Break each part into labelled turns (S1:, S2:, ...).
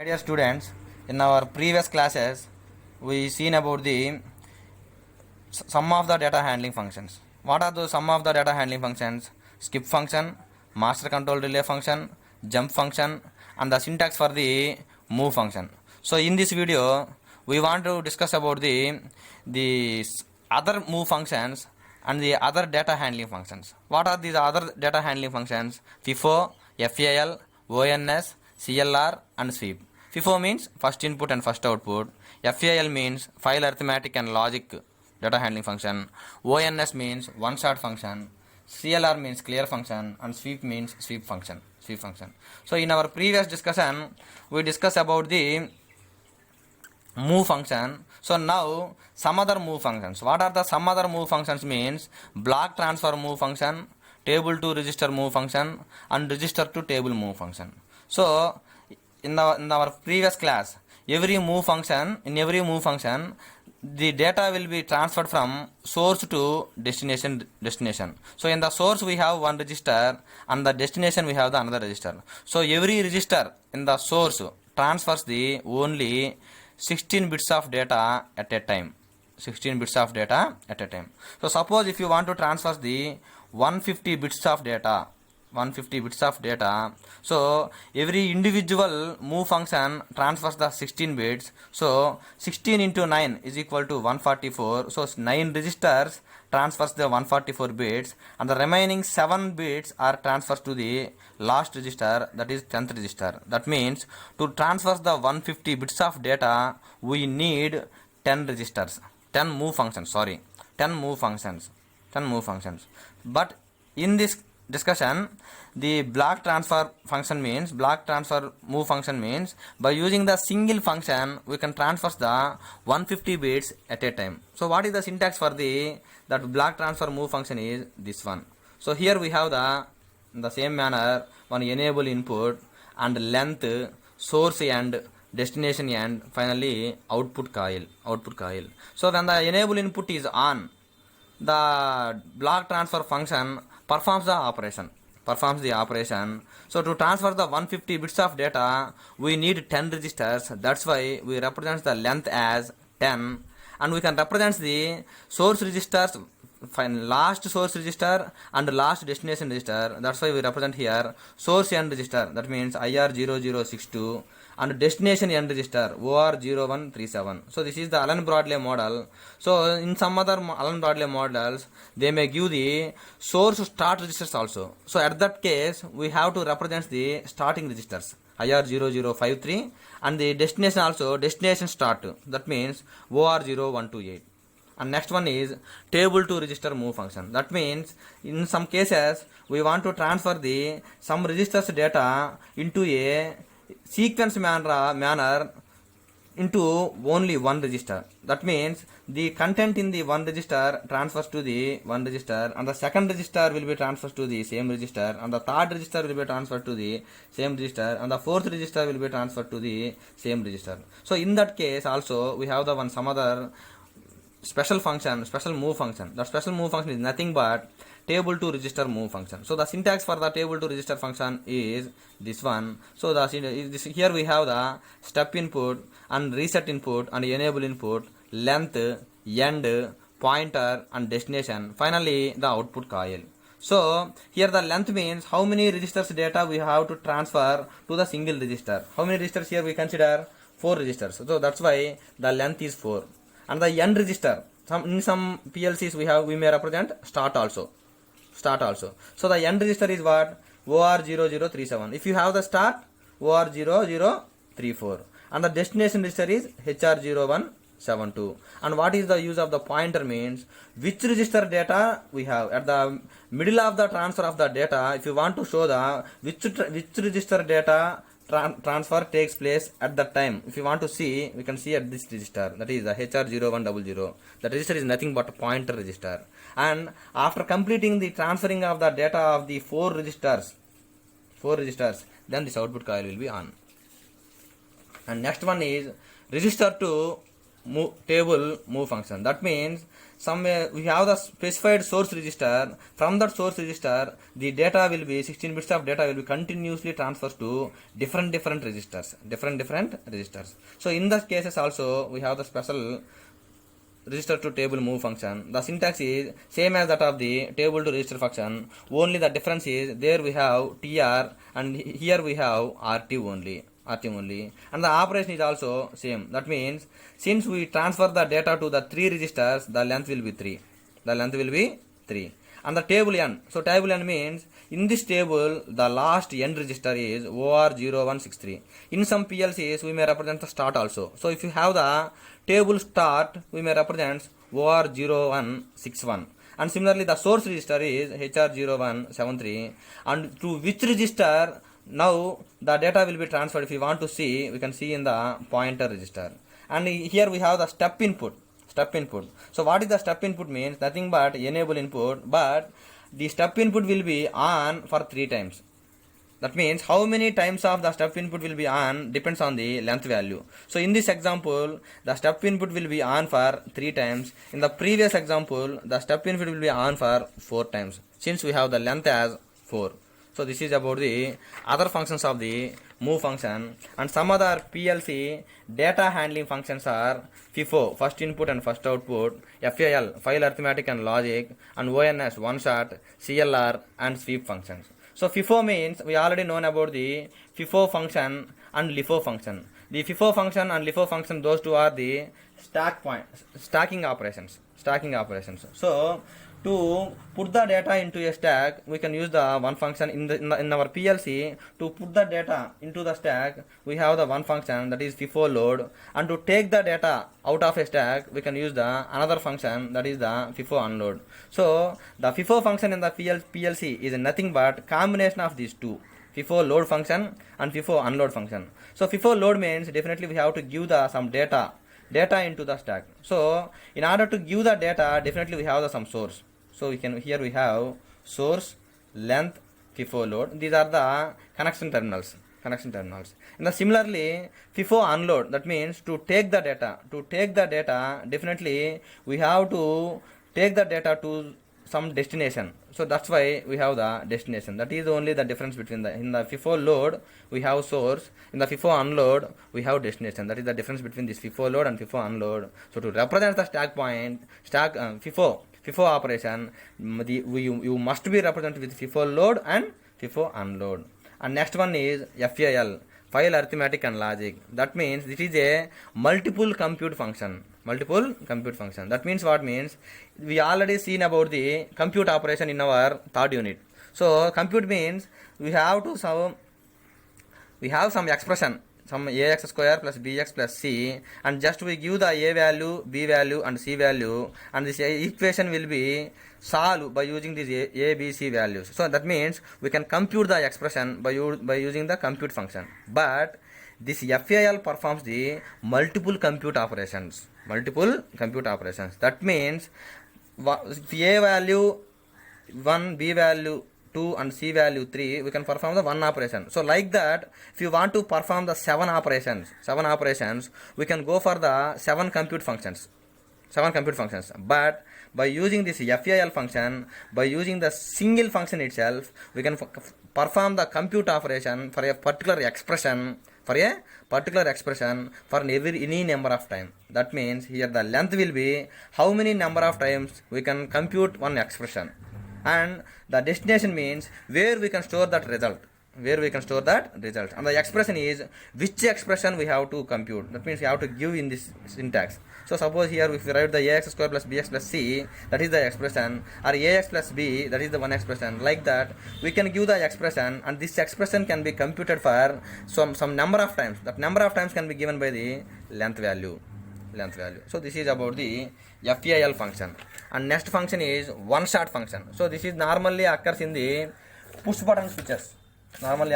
S1: My dear students, in our previous classes, we seen about the sum of the data handling functions. What are the sum of the data handling functions? Skip function, master control relay function, jump function, and the syntax for the move function. So in this video, we want to discuss about the other move functions and the other data handling functions. What are these other data handling functions? FIFO, FAL, ONS, CLR, and sweep. FIFO means first input and first output. FAL means file arithmetic and logic data handling function. ONS means one shot function. CLR means clear function, and sweep means sweep function. So in our previous discussion, we discussed about the move function. So now some other move functions. What are the some other move functions? Means block transfer move function, table to register move function, and register to table move function. So in our previous class, in every move function, the data will be transferred from source to destination. So in the source we have one register, and the destination we have the another register. So every register in the source transfers the only 16 bits of data at a time. 16 bits of data at a time. So suppose if you want to transfer the 150 bits of data, so every individual move function transfers the 16 bits. So 16 into 9 is equal to 144. So 9 registers transfers the 144 bits, and the remaining 7 bits are transferred to the last register, that is 10th register. That means to transfer the 150 bits of data, we need 10 registers, 10 move functions. But in this discussion, the block transfer move function means by using the single function we can transfer the 150 bits at a time. So what is the syntax for that block transfer move function is this one. So here we have in the same manner one enable input and length, source and destination, and finally output coil. So when the enable input is on, the block transfer function performs the operation. So to transfer the 150 bits of data, we need 10 registers. That's why we represent the length as 10, and we can represent the source registers, last source register and last destination register. That's why we represent here source end register, that means IR0062, and destination end register OR0137. So this is the Allen-Bradley model. So in some other Allen-Bradley models, they may give the source start registers also. So at that case, we have to represent the starting registers IR0053, and the destination also destination start, that means OR0128. And next one is table to register move function. That means in some cases we want to transfer the some registers data into a sequence manner into only one register. That means the content in the one register transfers to the one register, and the second register will be transferred to the same register, and the third register will be transferred to the same register, and the fourth register will be transferred to the same register. So in that case also we have some other special move function. The special move function is nothing but table to register move function. So the syntax for the table to register function is this one. So here we have the step input and reset input and enable input, length, end, pointer, and destination. Finally the output coil. So here the length means how many registers data we have to transfer to the single register. How many registers here we consider? 4 registers. So that's why the length is 4. And the end register, in some PLCs we may represent start also. So the end register is what? OR0037. If you have the start, OR0034, and the destination register is HR0172. And what is the use of the pointer means which register data we have at the middle of the transfer of the data. If you want to show the which register data transfer takes place at that time, if you want to see, we can see at this register, that is the HR0100. That register is nothing but a pointer register. And after completing the transferring of the data of the four registers, then this output coil will be on. And next one is register to move function. That means somewhere we have the specified source register. From that source register, the data will be 16 bits of data will be continuously transferred to different registers, different registers. So in the cases also we have the special register to table move function. The syntax is same as that of the table to register function. Only the difference is there we have tr and here we have rt only. And the operation is also same. That means since we transfer the data to the 3 registers, the length will be 3. And the table n. So table n means in this table the last n register is OR0163. In some PLCs we may represent the start also. So if you have the table start, we may represent OR0161. And similarly the source register is HR0173. And to which register now the data will be transferred, if you want to see, we can see in the pointer register. And here we have the step input. So what is the step input means? Nothing but enable input, but the step input will be on for 3 times. That means how many times of the step input will be on depends on the length value. So in this example, the step input will be on for 3 times. In the previous example, the step input will be on for 4 times, since we have the length as 4. So this is about the other functions of the move function. And some other PLC data handling functions are FIFO, first input and first output, FAL, file arithmetic and logic, and ONS, one shot, CLR, and sweep functions. So FIFO means we already known about the FIFO function and LIFO function. The FIFO function and LIFO function, those two are the stacking operations. So to put the data into a stack, we can use the one function in our PLC. To put the data into the stack, we have the one function, that is FIFO load. And to take the data out of a stack, we can use the another function, that is the FIFO unload. So the FIFO function in the PLC is nothing but combination of these two, FIFO load function and FIFO unload function. So FIFO load means definitely we have to give some data into the stack. So in order to give the data, definitely we have some source. So here we have source, length, FIFO load. These are the connection terminals. And similarly, FIFO unload, that means to take the data, definitely we have to take the data to some destination. So that's why we have the destination. That is only the difference between in the FIFO load we have source, in the FIFO unload we have destination. That is the difference between this FIFO load and FIFO unload. So to represent the FIFO operation, you must be represented with FIFO load and FIFO unload. And next one is FAL, file arithmetic and logic. That means this is a multiple compute function. That means what means? We already seen about the compute operation in our third unit. So compute means we have some expression, some ax square plus bx plus c, and just we give the a value, b value and c value, and this equation will be solved by using these a, b, c values. So that means we can compute the expression by using the compute function. But this FAL performs the multiple compute operations. That means a value 1, b value 2 and c value 3, we can perform the one operation. So like that, if you want to perform the 7 operations, we can go for the 7 compute functions. But by using this FAL function, by using the single function itself, we can perform the compute operation for a particular expression, for any number of time. That means here the length will be how many number of times we can compute one expression. And the destination means where we can store that result. And the expression is which expression we have to compute. That means we have to give in this syntax. So suppose here if we write the ax square plus bx plus c, that is the expression, or ax plus b, that is the one expression. Like that, we can give the expression, and this expression can be computed for some number of times. That number of times can be given by the length value. So this is about the FAL function. And next function is one shot function. So this is normally occurs in the push button switches. That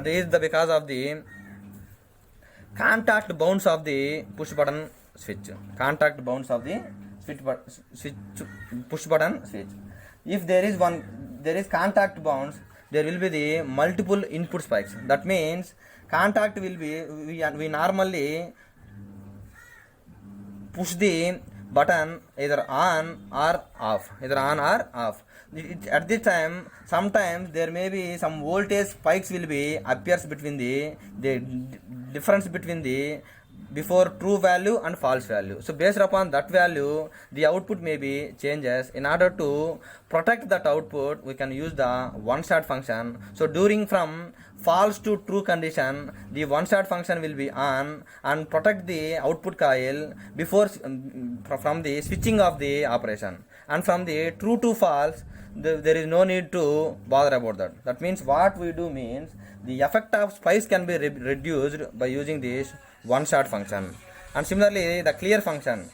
S1: is because of the contact bounds of the push button switch. Push button switch. If there is contact bounds, there will be the multiple input spikes. That means contact will be, we normally push the button either on or off, at this time sometimes there may be some voltage spikes will be appears between the difference between the before true value and false value. So based upon that value the output may be changes. In order to protect that output we can use the one shot function. So during from false to true condition the one shot function will be on and protect the output coil before from the switching of the operation. And from the true to false there is no need to bother about that. That means what we do means the effect of spikes can be reduced by using this one shot function. And similarly the clear function,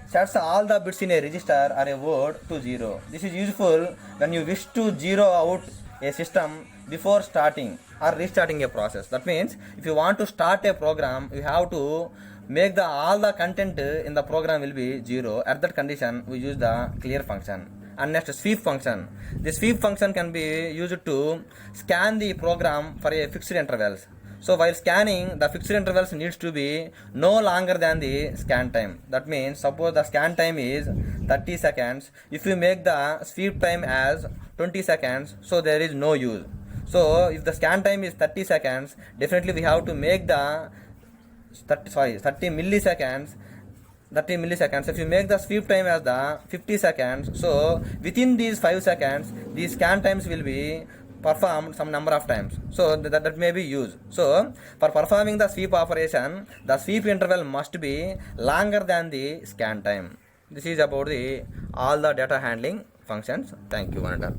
S1: sets all the bits in a register or a word to 0. This is useful when you wish to zero out a system before starting or restarting a process. That means if you want to start a program you have to make all the content in the program will be 0. At that condition we use the clear function. And next, sweep function. The sweep function can be used to scan the program for a fixed intervals. So while scanning, the fixed intervals needs to be no longer than the scan time. That means suppose the scan time is 30 seconds. If you make the sweep time as 20 seconds, so there is no use. So if the scan time is 30 seconds, definitely we have to make the 30 milliseconds. If you make the sweep time as the 50 seconds, so within these 5 seconds these scan times will be performed some number of times. So that may be used. So for performing the sweep operation the sweep interval must be longer than the scan time. This is about the all the data handling functions. Thank you, one and all.